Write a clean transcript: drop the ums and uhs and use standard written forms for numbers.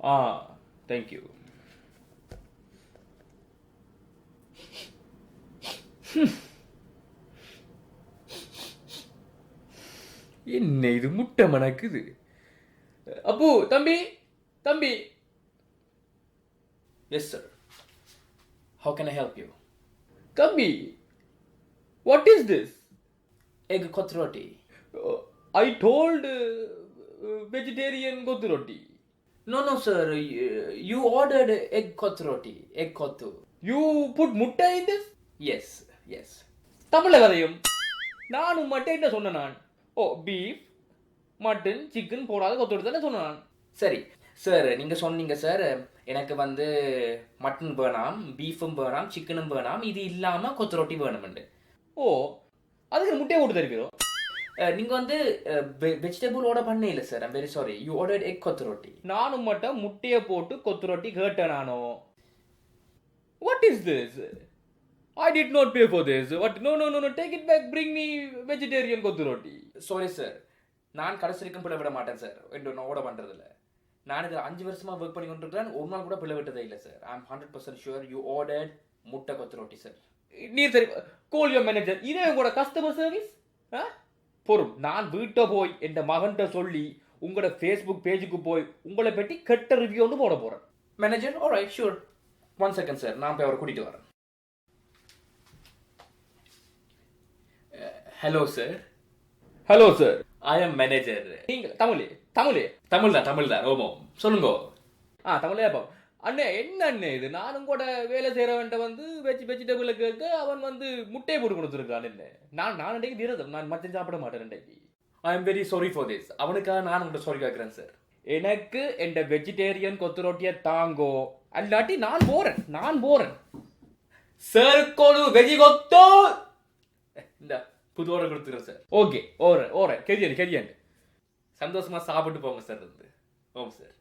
ஆ thank you. என்ன இது முட்டை மணக்குது. அப்பு தம்பி தம்பி. Yes sir. How can I help you? தம்பி, what is this? Egg kothuroti. I told vegetarian kothuroti. No sir. You ordered egg kothuroti. Egg kothu. You put mutta in this? Yes. தமிழ்ல கதையும் நானும் மட்டும் என்ன சொன்னேன் நான்? ஓ பீஃப் மட்டன் சிக்கன் போடாத கொத்துட்டு தானே சொன்னேன் நான். சரி சார், நீங்கள் சொன்னீங்க சார் எனக்கு வந்து மட்டன் வேணாம், பீஃபும் வேணாம், சிக்கனும் வேணாம், இது இல்லாமல் கொத்து ரொட்டி வேணும்ண்டு. ஓ அதுக்கு முட்டையை போட்டு தருவீரோ? நீங்கள் வந்து வெஜிடபிள் ஆர்டர் பண்ணே இல்லை sir. I'm very sorry. You ordered egg kothu roti. நானும் மட்டும் முட்டையை போட்டு கொத்து ரொட்டி கேட்டேன் நானோ. What is this? I did not pay for this. What? No. Take it back. Bring me vegetarian கொத்து ரொட்டி. Sorry sir. நான் கடைசி வரைக்கும் பிள்ளை விட மாட்டேன் சார். நான் ஓட பண்ணுறதில்ல. நான் இதில் 5 வருஷமாக ஒர்க் பண்ணி கொண்டிருக்கிறேன். ஒரு நாள் கூட பிள்ளை விட்டதே இல்லை sir. I am 100% sure you ordered முட்டை கொத்து ரொட்டி சார். நீர் சரி கோல் யோர் மேனேஜர். இதே உங்களோட கஸ்டமர் சர்வீஸ்? பொறும். நான் வீட்டை போய் என் மகன்கிட்ட சொல்லி உங்களோட ஃபேஸ்புக் பேஜுக்கு போய் உங்களை பற்றி கெட்ட ரிவ்யூ ஒன்று போட போகிறேன். Manager alright sure. 1 second sir, நான் போய் அவரை கூட்டிகிட்டு வரேன். Hello sir. I am manager. நீங்கள் தமிழ் தான். ஓமோ சொல்லுங்க. தமிழே அப்போ அண்ணே என்ன அண்ணே இது? நானும் கூட வேலை செய்கிறவன்ட்ட வந்து வெஜிடபிளை கேட்க அவன் வந்து முட்டையை போட்டு கொடுத்துருக்கான். என்ன நான் இன்றைக்கு விரதம். நான் மச்சம் சாப்பிட மாட்டேன் இன்றைக்கு. I am very sorry for this. அவனுக்காக நான் உங்கள்கிட்ட சாரி கேட்குறேன் சார். எனக்கு என் வெஜிடேரியன் கொத்து ரொட்டியை தாங்கோ, அல்லாட்டி நான் போகிறேன். சார் கொடு வெஜி கொத்தோ. இந்த புது ஓரை கொடுத்துக்கிறேன் சார். ஓகே ஓரை கெரியாண்டு சந்தோஷமா சாப்பிட்டு போங்க சார். இருந்து ஓம் சார்.